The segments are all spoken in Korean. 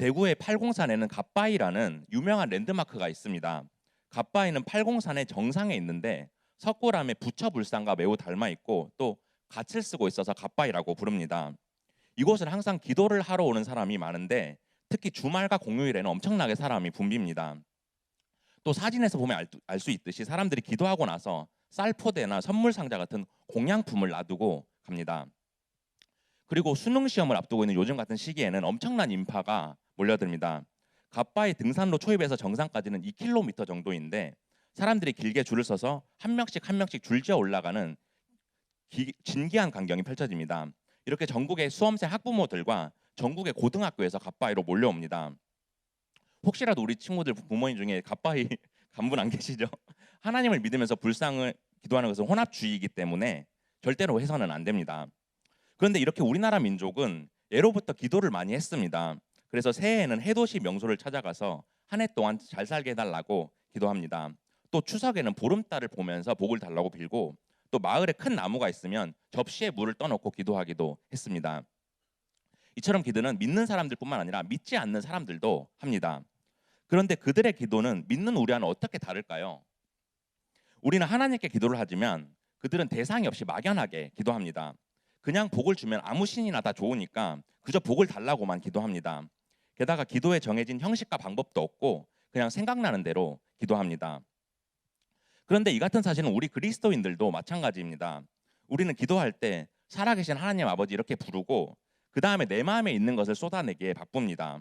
대구의 팔공산에는 갓바위라는 유명한 랜드마크가 있습니다. 갓바위는 팔공산의 정상에 있는데 석굴암의 부처불상과 매우 닮아 있고 또 갓을 쓰고 있어서 갓바위라고 부릅니다. 이곳은 항상 기도를 하러 오는 사람이 많은데 특히 주말과 공휴일에는 엄청나게 사람이 붐빕니다. 또 사진에서 보면 알 수 있듯이 사람들이 기도하고 나서 쌀포대나 선물 상자 같은 공양품을 놔두고 갑니다. 그리고 수능 시험을 앞두고 있는 요즘 같은 시기에는 엄청난 인파가 몰려듭니다. 갓바위 등산로 초입에서 정상까지는 2km 정도인데 사람들이 길게 줄을 서서 한 명씩 한 명씩 줄지어 올라가는 진기한 광경이 펼쳐집니다. 이렇게 전국의 수험생 학부모들과 전국의 고등학교에서 갓바위로 몰려옵니다. 혹시라도 우리 친구들 부모님 중에 갓바위 간분 안 계시죠? 하나님을 믿으면서 불상을 기도하는 것은 혼합주의이기 때문에 절대로 해서는 안 됩니다. 그런데 이렇게 우리나라 민족은 예로부터 기도를 많이 했습니다. 그래서 새해에는 해돋이 명소를 찾아가서 한 해 동안 잘 살게 해달라고 기도합니다. 또 추석에는 보름달을 보면서 복을 달라고 빌고 또 마을에 큰 나무가 있으면 접시에 물을 떠놓고 기도하기도 했습니다. 이처럼 기도는 믿는 사람들뿐만 아니라 믿지 않는 사람들도 합니다. 그런데 그들의 기도는 믿는 우리와는 어떻게 다를까요? 우리는 하나님께 기도를 하지만 그들은 대상이 없이 막연하게 기도합니다. 그냥 복을 주면 아무 신이나 다 좋으니까 그저 복을 달라고만 기도합니다. 게다가 기도에 정해진 형식과 방법도 없고 그냥 생각나는 대로 기도합니다. 그런데 이 같은 사실은 우리 그리스도인들도 마찬가지입니다. 우리는 기도할 때 살아계신 하나님 아버지 이렇게 부르고 그 다음에 내 마음에 있는 것을 쏟아내기에 바쁩니다.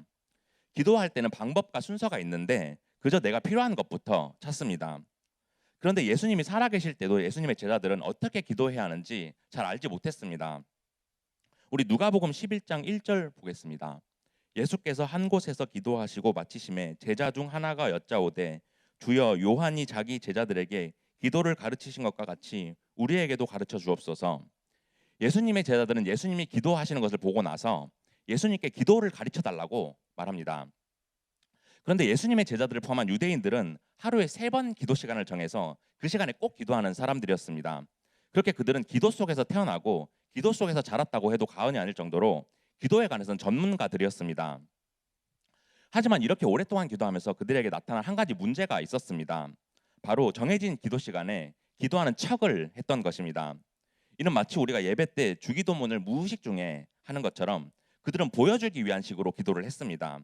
기도할 때는 방법과 순서가 있는데 그저 내가 필요한 것부터 찾습니다. 그런데 예수님이 살아계실 때도 예수님의 제자들은 어떻게 기도해야 하는지 잘 알지 못했습니다. 우리 누가복음 11장 1절 보겠습니다. 예수께서 한 곳에서 기도하시고 마치심에 제자 중 하나가 여짜오되 주여 요한이 자기 제자들에게 기도를 가르치신 것과 같이 우리에게도 가르쳐 주옵소서. 예수님의 제자들은 예수님이 기도하시는 것을 보고 나서 예수님께 기도를 가르쳐 달라고 말합니다. 그런데 예수님의 제자들을 포함한 유대인들은 하루에 3번 기도 시간을 정해서 그 시간에 꼭 기도하는 사람들이었습니다. 그렇게 그들은 기도 속에서 태어나고 기도 속에서 자랐다고 해도 과언이 아닐 정도로 기도에 관해서는 전문가들이었습니다. 하지만 이렇게 오랫동안 기도하면서 그들에게 나타난 한 가지 문제가 있었습니다. 바로 정해진 기도 시간에 기도하는 척을 했던 것입니다. 이는 마치 우리가 예배 때 주기도문을 무의식 중에 하는 것처럼 그들은 보여주기 위한 식으로 기도를 했습니다.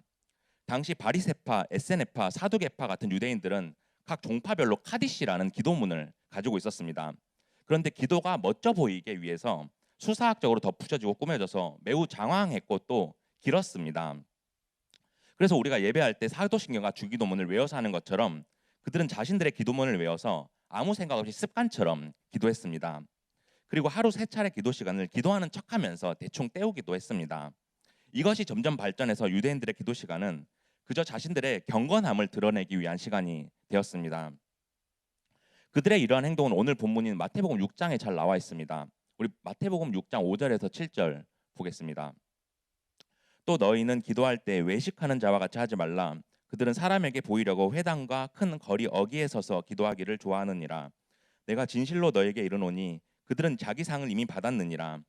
당시 바리새파, 에세네파, 사두개파 같은 유대인들은 각 종파별로 카디시라는 기도문을 가지고 있었습니다. 그런데 기도가 멋져 보이기 위해서 수사학적으로 덧붙여지고 꾸며져서 매우 장황했고 또 길었습니다. 그래서 우리가 예배할 때 사도신경과 주기도문을 외워서 하는 것처럼 그들은 자신들의 기도문을 외워서 아무 생각 없이 습관처럼 기도했습니다. 그리고 하루 3차례 기도 시간을 기도하는 척하면서 대충 때우기도 했습니다. 이것이 점점 발전해서 유대인들의 기도 시간은 그저 자신들의 경건함을 드러내기 위한 시간이 되었습니다. 그들의 이러한 행동은 오늘 본문인 마태복음 6장에 잘 나와 있습니다. 우리 마태복음 6장 5절에서 7절 보겠습니다. 또 너희는 기도할 때 외식하는 자와 같이 하지 말라. 그들은 사람에게 보이려고 회당과 큰 거리 어귀에 서서 기도하기를 좋아하느니라. 내가 진실로 너에게 이르노니 그들은 자기 상을 이미 받았느니라.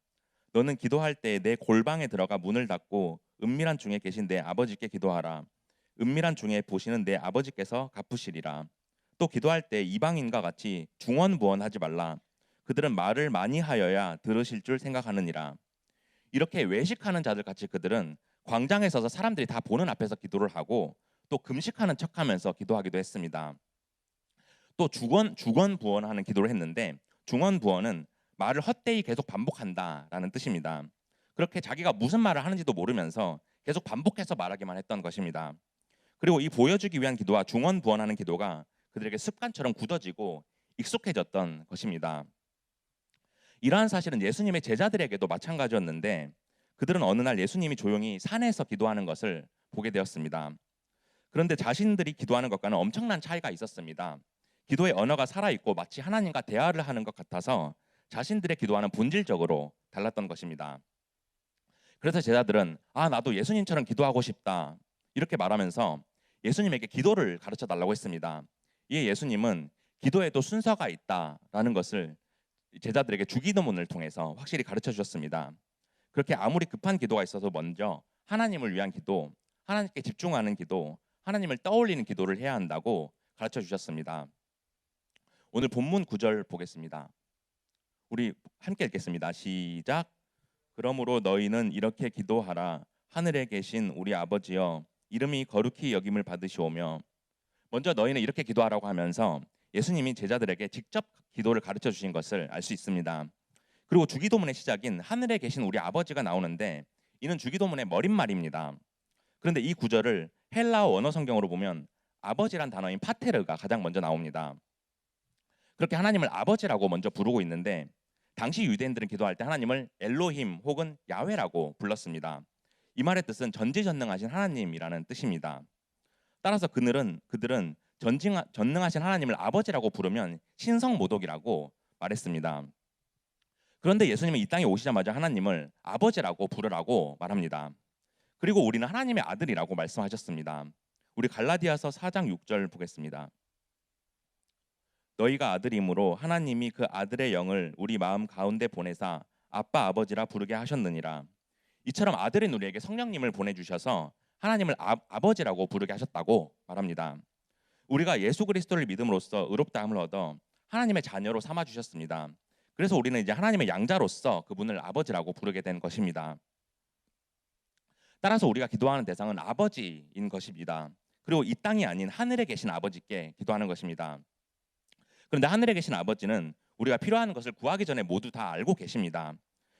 너는 기도할 때 내 골방에 들어가 문을 닫고 은밀한 중에 계신 내 아버지께 기도하라. 은밀한 중에 보시는 내 아버지께서 갚으시리라. 또 기도할 때 이방인과 같이 중언부언하지 말라. 그들은 말을 많이 하여야 들으실 줄 생각하느니라. 이렇게 외식하는 자들 같이 그들은 광장에 서서 사람들이 다 보는 앞에서 기도를 하고 또 금식하는 척하면서 기도하기도 했습니다. 또 주건부언하는 기도를 했는데 중언부언은 말을 헛되이 계속 반복한다라는 뜻입니다. 그렇게 자기가 무슨 말을 하는지도 모르면서 계속 반복해서 말하기만 했던 것입니다. 그리고 이 보여주기 위한 기도와 중언부언하는 기도가 그들에게 습관처럼 굳어지고 익숙해졌던 것입니다. 이러한 사실은 예수님의 제자들에게도 마찬가지였는데 그들은 어느 날 예수님이 조용히 산에서 기도하는 것을 보게 되었습니다. 그런데 자신들이 기도하는 것과는 엄청난 차이가 있었습니다. 기도의 언어가 살아있고 마치 하나님과 대화를 하는 것 같아서 자신들의 기도와는 본질적으로 달랐던 것입니다. 그래서 제자들은 나도 예수님처럼 기도하고 싶다 이렇게 말하면서 예수님에게 기도를 가르쳐 달라고 했습니다. 이에 예수님은 기도에도 순서가 있다라는 것을 제자들에게 주기도문을 통해서 확실히 가르쳐 주셨습니다. 그렇게 아무리 급한 기도가 있어도 먼저 하나님을 위한 기도, 하나님께 집중하는 기도, 하나님을 떠올리는 기도를 해야 한다고 가르쳐 주셨습니다. 오늘 본문 9절 보겠습니다. 우리 함께 읽겠습니다. 시작. 그러므로 너희는 이렇게 기도하라. 하늘에 계신 우리 아버지여, 이름이 거룩히 여김을 받으시오며. 먼저 너희는 이렇게 기도하라고 하면서 예수님이 제자들에게 직접 기도를 가르쳐 주신 것을 알 수 있습니다. 그리고 주기도문의 시작인 하늘에 계신 우리 아버지가 나오는데 이는 주기도문의 머릿말입니다. 그런데 이 구절을 헬라어 원어 성경으로 보면 아버지란 단어인 파테르가 가장 먼저 나옵니다. 그렇게 하나님을 아버지라고 먼저 부르고 있는데 당시 유대인들은 기도할 때 하나님을 엘로힘 혹은 야훼라고 불렀습니다. 이 말의 뜻은 전지전능하신 하나님이라는 뜻입니다. 따라서 그들은 전능하신 하나님을 아버지라고 부르면 신성모독이라고 말했습니다. 그런데 예수님은 이 땅에 오시자마자 하나님을 아버지라고 부르라고 말합니다. 그리고 우리는 하나님의 아들이라고 말씀하셨습니다. 우리 갈라디아서 4장 6절 보겠습니다. 너희가 아들이므로 하나님이 그 아들의 영을 우리 마음 가운데 보내사 아빠 아버지라 부르게 하셨느니라. 이처럼 아들인 우리에게 성령님을 보내주셔서 하나님을 아버지라고 부르게 하셨다고 말합니다. 우리가 예수 그리스도를 믿음으로써 의롭다함을 얻어 하나님의 자녀로 삼아 주셨습니다. 그래서 우리는 이제 하나님의 양자로서 그분을 아버지라고 부르게 된 것입니다. 따라서 우리가 기도하는 대상은 아버지인 것입니다. 그리고 이 땅이 아닌 하늘에 계신 아버지께 기도하는 것입니다. 그런데 하늘에 계신 아버지는 우리가 필요한 것을 구하기 전에 모두 다 알고 계십니다.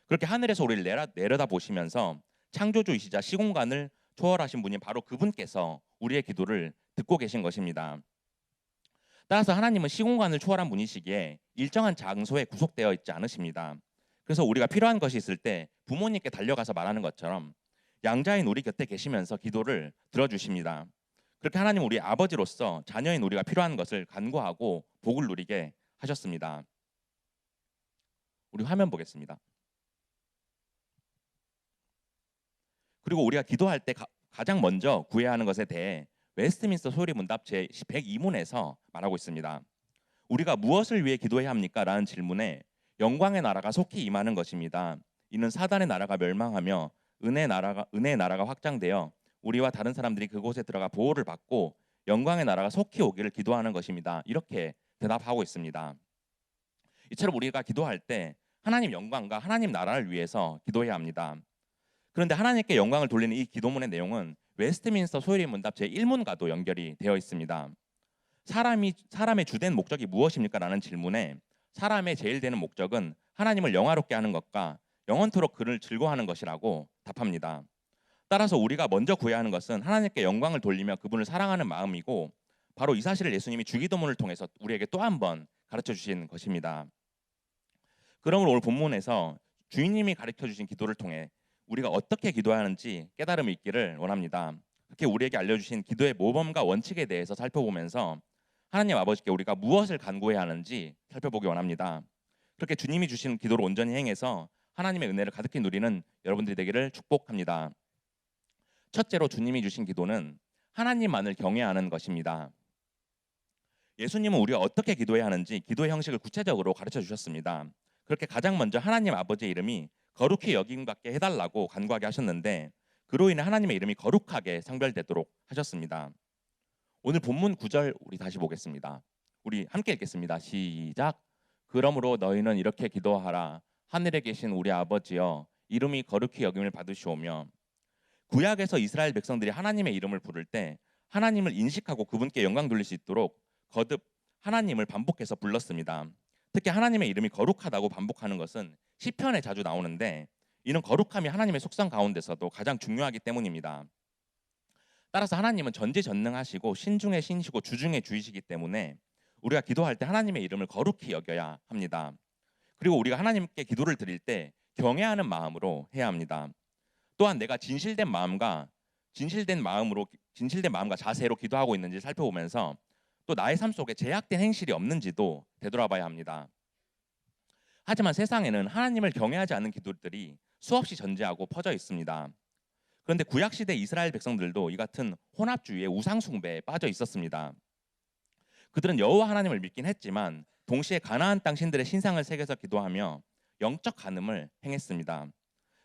그렇게 하늘에서 우리를 내려다 보시면서 창조주이시자 시공간을 초월하신 분이 바로 그분께서 우리의 기도를 듣고 계신 것입니다. 따라서 하나님은 시공간을 초월한 분이시기에 일정한 장소에 구속되어 있지 않으십니다. 그래서 우리가 필요한 것이 있을 때 부모님께 달려가서 말하는 것처럼 양자인 우리 곁에 계시면서 기도를 들어주십니다. 그렇게 하나님 우리 아버지로서 자녀인 우리가 필요한 것을 간구하고 복을 누리게 하셨습니다. 우리 화면 보겠습니다. 그리고 우리가 기도할 때 가장 먼저 구해야 하는 것에 대해 웨스트민스터 소리 문답 제 102문에서 말하고 있습니다. 우리가 무엇을 위해 기도해야 합니까? 라는 질문에 영광의 나라가 속히 임하는 것입니다. 이는 사단의 나라가 멸망하며 은혜의 나라가 확장되어 우리와 다른 사람들이 그곳에 들어가 보호를 받고 영광의 나라가 속히 오기를 기도하는 것입니다. 이렇게 대답하고 있습니다. 이처럼 우리가 기도할 때 하나님 영광과 하나님 나라를 위해서 기도해야 합니다. 그런데 하나님께 영광을 돌리는 이 기도문의 내용은 웨스트민스터 소요리 문답 제1문과도 연결이 되어 있습니다. 사람의 주된 목적이 무엇입니까? 라는 질문에 사람의 제일 되는 목적은 하나님을 영화롭게 하는 것과 영원토록 그를 즐거워하는 것이라고 답합니다. 따라서 우리가 먼저 구해야 하는 것은 하나님께 영광을 돌리며 그분을 사랑하는 마음이고 바로 이 사실을 예수님이 주기도문을 통해서 우리에게 또 한 번 가르쳐 주신 것입니다. 그러므로 오늘 본문에서 주인님이 가르쳐 주신 기도를 통해 우리가 어떻게 기도해야 하는지 깨달음이 있기를 원합니다. 그렇게 우리에게 알려주신 기도의 모범과 원칙에 대해서 살펴보면서 하나님 아버지께 우리가 무엇을 간구해야 하는지 살펴보기 원합니다. 그렇게 주님이 주신 기도를 온전히 행해서 하나님의 은혜를 가득히 누리는 여러분들이 되기를 축복합니다. 첫째로 주님이 주신 기도는 하나님만을 경외하는 것입니다. 예수님은 우리가 어떻게 기도해야 하는지 기도의 형식을 구체적으로 가르쳐 주셨습니다. 그렇게 가장 먼저 하나님 아버지의 이름이 거룩히 여김받게 해달라고 간구하게 하셨는데 그로 인해 하나님의 이름이 거룩하게 상별되도록 하셨습니다. 오늘 본문 9절 우리 다시 보겠습니다. 우리 함께 읽겠습니다. 시작. 그러므로 너희는 이렇게 기도하라. 하늘에 계신 우리 아버지여, 이름이 거룩히 여김을 받으시오며. 구약에서 이스라엘 백성들이 하나님의 이름을 부를 때 하나님을 인식하고 그분께 영광 돌릴 수 있도록 거듭 하나님을 반복해서 불렀습니다. 특히 하나님의 이름이 거룩하다고 반복하는 것은 시편에 자주 나오는데 이는 거룩함이 하나님의 속성 가운데서도 가장 중요하기 때문입니다. 따라서 하나님은 전지전능하시고 신중의 신이시고 주중의 주이시기 때문에 우리가 기도할 때 하나님의 이름을 거룩히 여겨야 합니다. 그리고 우리가 하나님께 기도를 드릴 때 경외하는 마음으로 해야 합니다. 또한 내가 진실된 마음과 자세로 기도하고 있는지 살펴보면서 또 나의 삶 속에 제약된 행실이 없는지도 되돌아봐야 합니다. 하지만 세상에는 하나님을 경외하지 않는 기도들이 수없이 전제하고 퍼져 있습니다. 그런데 구약시대 이스라엘 백성들도 이 같은 혼합주의의 우상숭배에 빠져 있었습니다. 그들은 여호와 하나님을 믿긴 했지만 동시에 가나안 땅 신들의 신상을 새겨서 기도하며 영적 간음을 행했습니다.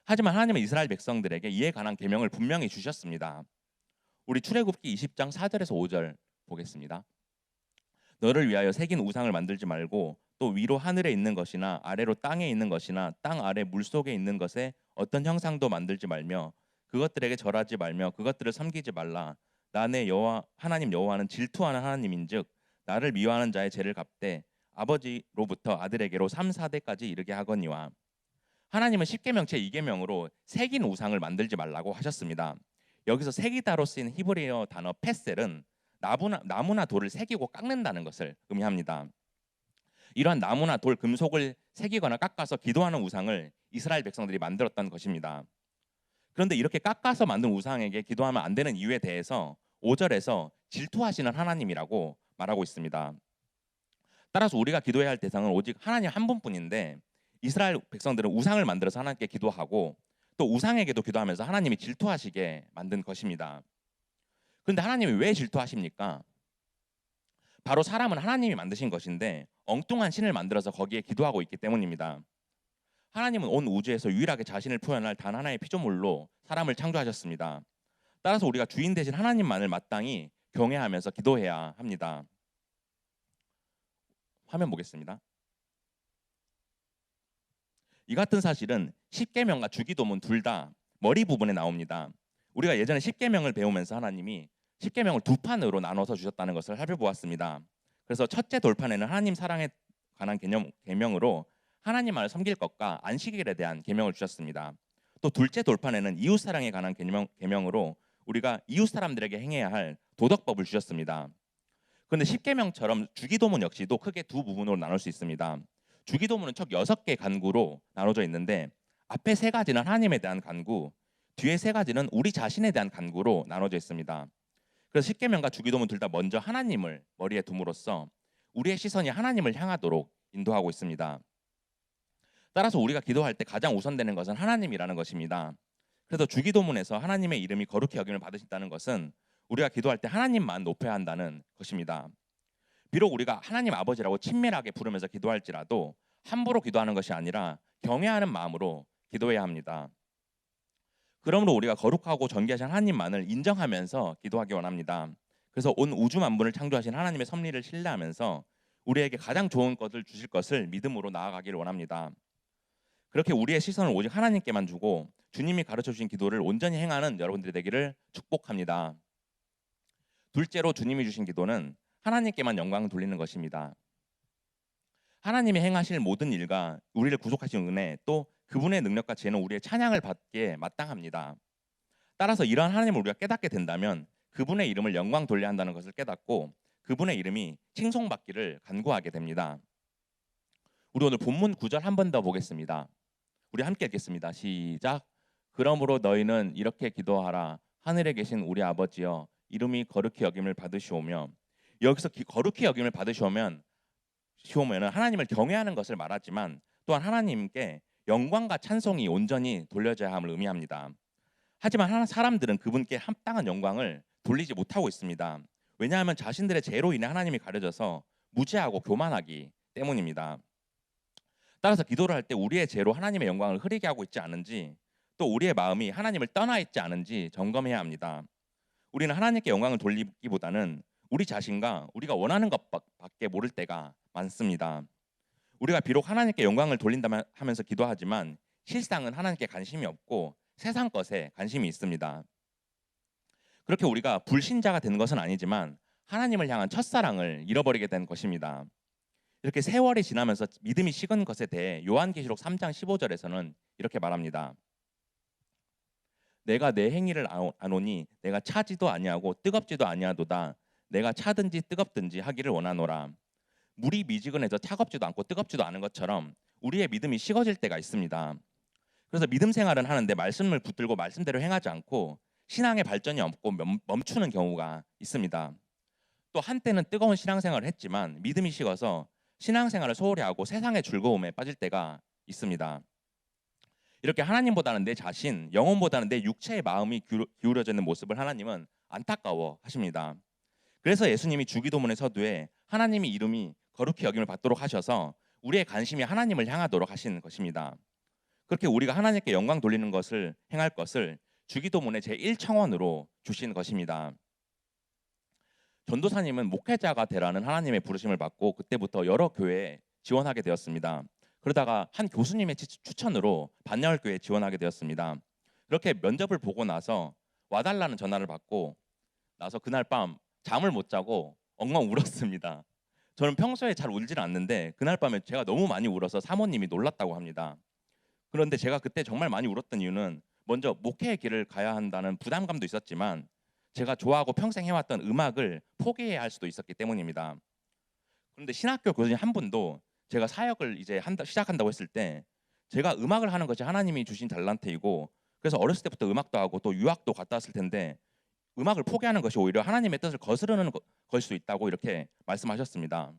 하지만 하나님은 이스라엘 백성들에게 이에 관한 계명을 분명히 주셨습니다. 우리 출애굽기 20장 4절에서 5절 보겠습니다. 너를 위하여 새긴 우상을 만들지 말고 또 위로 하늘에 있는 것이나 아래로 땅에 있는 것이나 땅 아래 물속에 있는 것에 어떤 형상도 만들지 말며 그것들에게 절하지 말며 그것들을 섬기지 말라. 나 내 여호와 하나님 여호와는 질투하는 하나님인즉 나를 미워하는 자의 죄를 갚되 아버지로부터 아들에게로 3, 4대까지 이르게 하거니와. 하나님은 십계명 제2계명으로 새긴 우상을 만들지 말라고 하셨습니다. 여기서 새기다로 쓰인 히브리어 단어 페셀은 나무나 돌을 새기고 깎는다는 것을 의미합니다. 이러한 나무나 돌, 금속을 새기거나 깎아서 기도하는 우상을 이스라엘 백성들이 만들었던 것입니다. 그런데 이렇게 깎아서 만든 우상에게 기도하면 안 되는 이유에 대해서 5절에서 질투하시는 하나님이라고 말하고 있습니다. 따라서 우리가 기도해야 할 대상은 오직 하나님 한 분뿐인데 이스라엘 백성들은 우상을 만들어서 하나님께 기도하고 또 우상에게도 기도하면서 하나님이 질투하시게 만든 것입니다. 그런데 하나님이 왜 질투하십니까? 바로 사람은 하나님이 만드신 것인데 엉뚱한 신을 만들어서 거기에 기도하고 있기 때문입니다. 하나님은 온 우주에서 유일하게 자신을 표현할 단 하나의 피조물로 사람을 창조하셨습니다. 따라서 우리가 주인 되신 하나님만을 마땅히 경외하면서 기도해야 합니다. 화면 보겠습니다. 이 같은 사실은 십계명과 주기도문 둘 다 머리 부분에 나옵니다. 우리가 예전에 십계명을 배우면서 하나님이 십계명을 두 판으로 나눠서 주셨다는 것을 살펴보았습니다. 그래서 첫째 돌판에는 하나님 사랑에 관한 계명으로 하나님만을 섬길 것과 안식일에 대한 계명을 주셨습니다. 또 둘째 돌판에는 이웃 사랑에 관한 계명으로 우리가 이웃 사람들에게 행해야 할 도덕법을 주셨습니다. 그런데 십계명처럼 주기도문 역시도 크게 두 부분으로 나눌 수 있습니다. 주기도문은 총 6개 간구로 나눠져 있는데 앞에 3가지는 하나님에 대한 간구, 뒤에 3가지는 우리 자신에 대한 간구로 나눠져 있습니다. 그래서 십계명과 주기도문 둘 다 먼저 하나님을 머리에 둠으로써 우리의 시선이 하나님을 향하도록 인도하고 있습니다. 따라서 우리가 기도할 때 가장 우선되는 것은 하나님이라는 것입니다. 그래서 주기도문에서 하나님의 이름이 거룩히 여김을 받으신다는 것은 우리가 기도할 때 하나님만 높여야 한다는 것입니다. 비록 우리가 하나님 아버지라고 친밀하게 부르면서 기도할지라도 함부로 기도하는 것이 아니라 경외하는 마음으로 기도해야 합니다. 그러므로 우리가 거룩하고 존귀하신 하나님만을 인정하면서 기도하기 원합니다. 그래서 온 우주 만물을 창조하신 하나님의 섭리를 신뢰하면서 우리에게 가장 좋은 것을 주실 것을 믿음으로 나아가기를 원합니다. 그렇게 우리의 시선을 오직 하나님께만 주고 주님이 가르쳐 주신 기도를 온전히 행하는 여러분들이 되기를 축복합니다. 둘째로 주님이 주신 기도는 하나님께만 영광을 돌리는 것입니다. 하나님이 행하실 모든 일과 우리를 구속하신 은혜 또 그분의 능력과 지혜는 우리의 찬양을 받기에 마땅합니다. 따라서 이러한 하나님을 우리가 깨닫게 된다면 그분의 이름을 영광 돌려야 한다는 것을 깨닫고 그분의 이름이 칭송받기를 간구하게 됩니다. 우리 오늘 본문 9절 한 번 더 보겠습니다. 우리 함께 읽겠습니다. 시작. 그러므로 너희는 이렇게 기도하라. 하늘에 계신 우리 아버지여 이름이 거룩히 여김을 받으시오며. 여기서 거룩히 여김을 받으시오면은 하나님을 경외하는 것을 말하지만 또한 하나님께 영광과 찬송이 온전히 돌려져야 함을 의미합니다. 하지만 사람들은 그분께 합당한 영광을 돌리지 못하고 있습니다. 왜냐하면 자신들의 죄로 인해 하나님이 가려져서 무죄하고 교만하기 때문입니다. 따라서 기도를 할 때 우리의 죄로 하나님의 영광을 흐리게 하고 있지 않은지 또 우리의 마음이 하나님을 떠나 있지 않은지 점검해야 합니다. 우리는 하나님께 영광을 돌리기보다는 우리 자신과 우리가 원하는 것밖에 모를 때가 많습니다. 우리가 비록 하나님께 영광을 돌린다면 하면서 기도하지만 실상은 하나님께 관심이 없고 세상 것에 관심이 있습니다. 그렇게 우리가 불신자가 되는 것은 아니지만 하나님을 향한 첫사랑을 잃어버리게 된 것입니다. 이렇게 세월이 지나면서 믿음이 식은 것에 대해 요한계시록 3장 15절에서는 이렇게 말합니다. 내가 내 행위를 아노니 내가 차지도 아니하고 뜨겁지도 아니하도다. 내가 차든지 뜨겁든지 하기를 원하노라. 물이 미지근해져 차갑지도 않고 뜨겁지도 않은 것처럼 우리의 믿음이 식어질 때가 있습니다. 그래서 믿음 생활은 하는데 말씀을 붙들고 말씀대로 행하지 않고 신앙의 발전이 없고 멈추는 경우가 있습니다. 또 한때는 뜨거운 신앙생활을 했지만 믿음이 식어서 신앙생활을 소홀히 하고 세상의 즐거움에 빠질 때가 있습니다. 이렇게 하나님보다는 내 자신, 영혼보다는 내 육체의 마음이 기울어져 있는 모습을 하나님은 안타까워 하십니다. 그래서 예수님이 주기도문의 서두에 하나님의 이름이 거룩히 여김을 받도록 하셔서 우리의 관심이 하나님을 향하도록 하신 것입니다. 그렇게 우리가 하나님께 영광 돌리는 것을 행할 것을 주기도문의 제1청원으로 주신 것입니다. 전도사님은 목회자가 되라는 하나님의 부르심을 받고 그때부터 여러 교회에 지원하게 되었습니다. 그러다가 한 교수님의 추천으로 반야월교회에 지원하게 되었습니다. 그렇게 면접을 보고 나서 와달라는 전화를 받고 나서 그날 밤 잠을 못 자고 엉엉 울었습니다. 저는 평소에 잘 울지는 않는데 그날 밤에 제가 너무 많이 울어서 사모님이 놀랐다고 합니다. 그런데 제가 그때 정말 많이 울었던 이유는 먼저 목회의 길을 가야 한다는 부담감도 있었지만 제가 좋아하고 평생 해왔던 음악을 포기해야 할 수도 있었기 때문입니다. 그런데 신학교 교수님 한 분도 제가 사역을 이제 시작한다고 했을 때 제가 음악을 하는 것이 하나님이 주신 달란트이고 그래서 어렸을 때부터 음악도 하고 또 유학도 갔다 왔을 텐데 음악을 포기하는 것이 오히려 하나님의 뜻을 거스르는 것일 수 있다고 이렇게 말씀하셨습니다.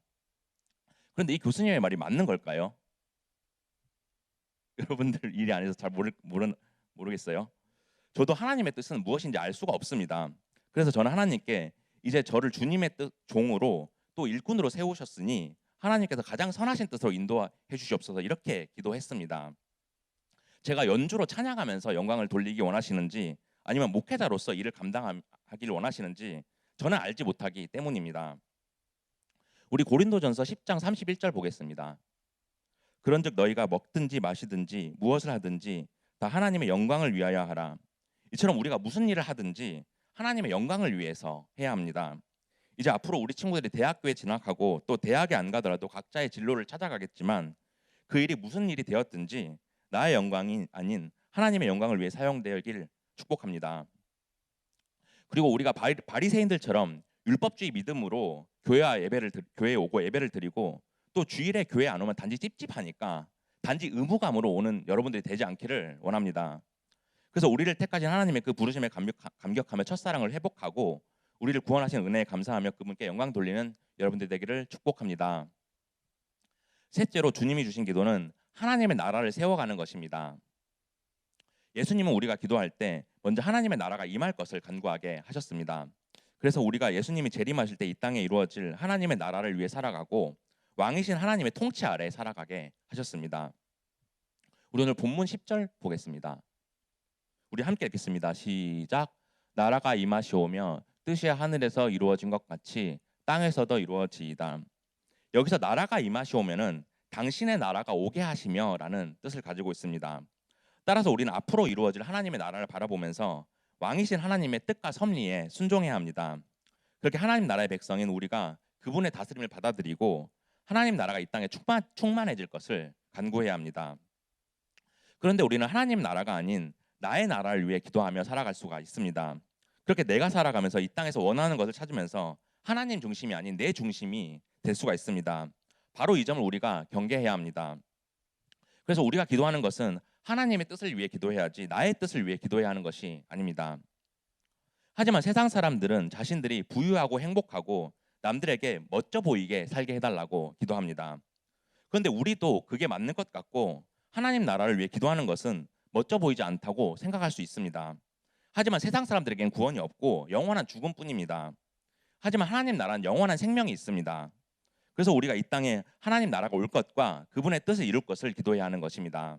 그런데 이 교수님의 말이 맞는 걸까요? 여러분들 일이 아니어서 잘 모르겠어요. 저도 하나님의 뜻은 무엇인지 알 수가 없습니다. 그래서 저는 하나님께 이제 저를 주님의 뜻 종으로 또 일꾼으로 세우셨으니 하나님께서 가장 선하신 뜻으로 인도해 주시옵소서 이렇게 기도했습니다. 제가 연주로 찬양하면서 영광을 돌리기 원하시는지 아니면 목회자로서 일을 감당하기를 원하시는지 저는 알지 못하기 때문입니다. 우리 고린도전서 10장 31절 보겠습니다. 그런즉 너희가 먹든지 마시든지 무엇을 하든지 다 하나님의 영광을 위하여 하라. 이처럼 우리가 무슨 일을 하든지 하나님의 영광을 위해서 해야 합니다. 이제 앞으로 우리 친구들이 대학교에 진학하고 또 대학에 안 가더라도 각자의 진로를 찾아가겠지만 그 일이 무슨 일이 되었든지 나의 영광이 아닌 하나님의 영광을 위해 사용되길 축복합니다. 그리고 우리가 바리새인들처럼 율법주의 믿음으로 교회에 오고 예배를 드리고 또 주일에 교회 안 오면 단지 찝찝하니까 단지 의무감으로 오는 여러분들이 되지 않기를 원합니다. 그래서 우리를 택하신 하나님의 그 부르심에 감격하며 첫사랑을 회복하고 우리를 구원하신 은혜에 감사하며 그분께 영광 돌리는 여러분들 되기를 축복합니다. 셋째로 주님이 주신 기도는 하나님의 나라를 세워가는 것입니다. 예수님은 우리가 기도할 때 먼저 하나님의 나라가 임할 것을 간구하게 하셨습니다. 그래서 우리가 예수님이 재림하실 때 이 땅에 이루어질 하나님의 나라를 위해 살아가고 왕이신 하나님의 통치 아래 살아가게 하셨습니다. 우리 오늘 본문 10절 보겠습니다. 우리 함께 읽겠습니다. 시작. 나라가 임하시오며 뜻이 하늘에서 이루어진 것 같이 땅에서도 이루어지이다. 여기서 나라가 임하시오면은 당신의 나라가 오게 하시며라는 뜻을 가지고 있습니다. 따라서 우리는 앞으로 이루어질 하나님의 나라를 바라보면서 왕이신 하나님의 뜻과 섭리에 순종해야 합니다. 그렇게 하나님 나라의 백성인 우리가 그분의 다스림을 받아들이고 하나님 나라가 이 땅에 충만해질 것을 간구해야 합니다. 그런데 우리는 하나님 나라가 아닌 나의 나라를 위해 기도하며 살아갈 수가 있습니다. 그렇게 내가 살아가면서 이 땅에서 원하는 것을 찾으면서 하나님 중심이 아닌 내 중심이 될 수가 있습니다. 바로 이 점을 우리가 경계해야 합니다. 그래서 우리가 기도하는 것은 하나님의 뜻을 위해 기도해야지 나의 뜻을 위해 기도해야 하는 것이 아닙니다. 하지만 세상 사람들은 자신들이 부유하고 행복하고 남들에게 멋져 보이게 살게 해달라고 기도합니다. 그런데 우리도 그게 맞는 것 같고 하나님 나라를 위해 기도하는 것은 멋져 보이지 않다고 생각할 수 있습니다. 하지만 세상 사람들에겐 구원이 없고 영원한 죽음뿐입니다. 하지만 하나님 나라는 영원한 생명이 있습니다. 그래서 우리가 이 땅에 하나님 나라가 올 것과 그분의 뜻을 이룰 것을 기도해야 하는 것입니다.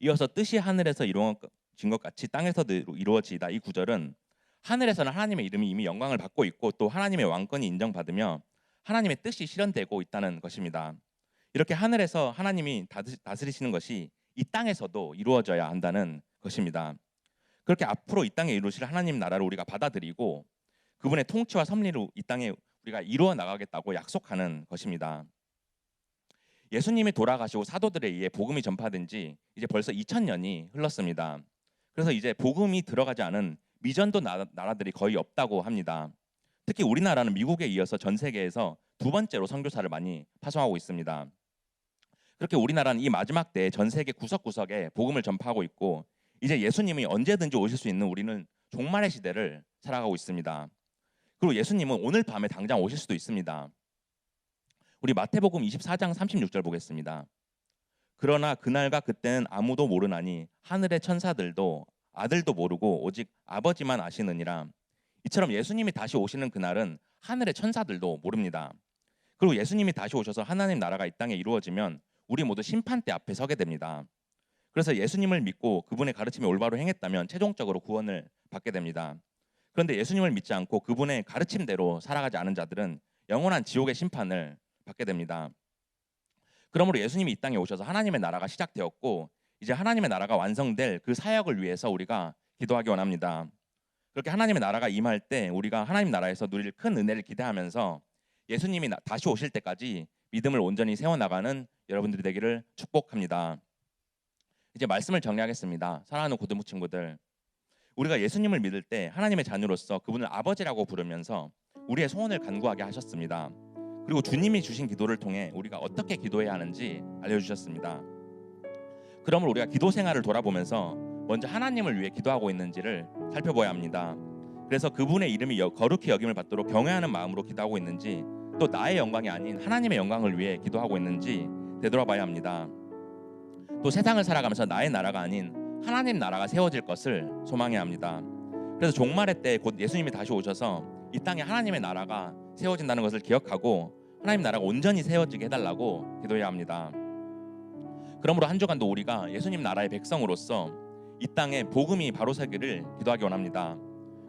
이어서 뜻이 하늘에서 이루어진 것 같이 땅에서도 이루어지다 이 구절은 하늘에서는 하나님의 이름이 이미 영광을 받고 있고 또 하나님의 왕권이 인정받으며 하나님의 뜻이 실현되고 있다는 것입니다. 이렇게 하늘에서 하나님이 다스리시는 것이 이 땅에서도 이루어져야 한다는 것입니다. 그렇게 앞으로 이 땅에 이루실 하나님 나라를 우리가 받아들이고 그분의 통치와 섭리로 이 땅에 우리가 이루어 나가겠다고 약속하는 것입니다. 예수님이 돌아가시고 사도들에 의해 복음이 전파된 지 이제 벌써 2000년이 흘렀습니다. 그래서 이제 복음이 들어가지 않은 미전도 나라들이 거의 없다고 합니다. 특히 우리나라는 미국에 이어서 전 세계에서 두 번째로 선교사를 많이 파송하고 있습니다. 그렇게 우리나라는 이 마지막 때에 전 세계 구석구석에 복음을 전파하고 있고 이제 예수님이 언제든지 오실 수 있는 우리는 종말의 시대를 살아가고 있습니다. 그리고 예수님은 오늘 밤에 당장 오실 수도 있습니다. 우리 마태복음 24장 36절 보겠습니다. 그러나 그날과 그때는 아무도 모르나니 하늘의 천사들도 아들도 모르고 오직 아버지만 아시느니라. 이처럼 예수님이 다시 오시는 그날은 하늘의 천사들도 모릅니다. 그리고 예수님이 다시 오셔서 하나님 나라가 이 땅에 이루어지면 우리 모두 심판대 앞에 서게 됩니다. 그래서 예수님을 믿고 그분의 가르침에 올바로 행했다면 최종적으로 구원을 받게 됩니다. 그런데 예수님을 믿지 않고 그분의 가르침대로 살아가지 않은 자들은 영원한 지옥의 심판을 받게 됩니다. 그러므로 예수님이 이 땅에 오셔서 하나님의 나라가 시작되었고 이제 하나님의 나라가 완성될 그 사역을 위해서 우리가 기도하기 원합니다. 그렇게 하나님의 나라가 임할 때 우리가 하나님 나라에서 누릴 큰 은혜를 기대하면서 예수님이 다시 오실 때까지 믿음을 온전히 세워나가는 여러분들이 되기를 축복합니다. 이제 말씀을 정리하겠습니다. 사랑하는 고등부 친구들, 우리가 예수님을 믿을 때 하나님의 자녀로서 그분을 아버지라고 부르면서 우리의 소원을 간구하게 하셨습니다. 그리고 주님이 주신 기도를 통해 우리가 어떻게 기도해야 하는지 알려주셨습니다. 그러므로 우리가 기도 생활을 돌아보면서 먼저 하나님을 위해 기도하고 있는지를 살펴봐야 합니다. 그래서 그분의 이름이 거룩히 여김을 받도록 경외하는 마음으로 기도하고 있는지, 또 나의 영광이 아닌 하나님의 영광을 위해 기도하고 있는지 되돌아봐야 합니다. 또 세상을 살아가면서 나의 나라가 아닌 하나님 나라가 세워질 것을 소망해야 합니다. 그래서 종말의 때 곧 예수님이 다시 오셔서 이 땅에 하나님의 나라가 세워진다는 것을 기억하고 하나님 나라가 온전히 세워지게 해달라고 기도해야 합니다. 그러므로 한 주간도 우리가 예수님 나라의 백성으로서 이 땅에 복음이 바로 서기를 기도하기 원합니다.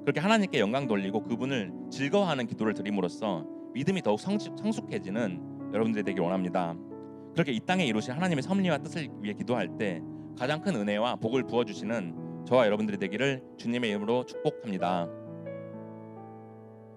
그렇게 하나님께 영광 돌리고 그분을 즐거워하는 기도를 드림으로써 믿음이 더욱 성숙해지는 여러분들이 되길 원합니다. 그렇게 이 땅에 이루신 하나님의 섭리와 뜻을 위해 기도할 때 가장 큰 은혜와 복을 부어주시는 저와 여러분들이 되기를 주님의 이름으로 축복합니다.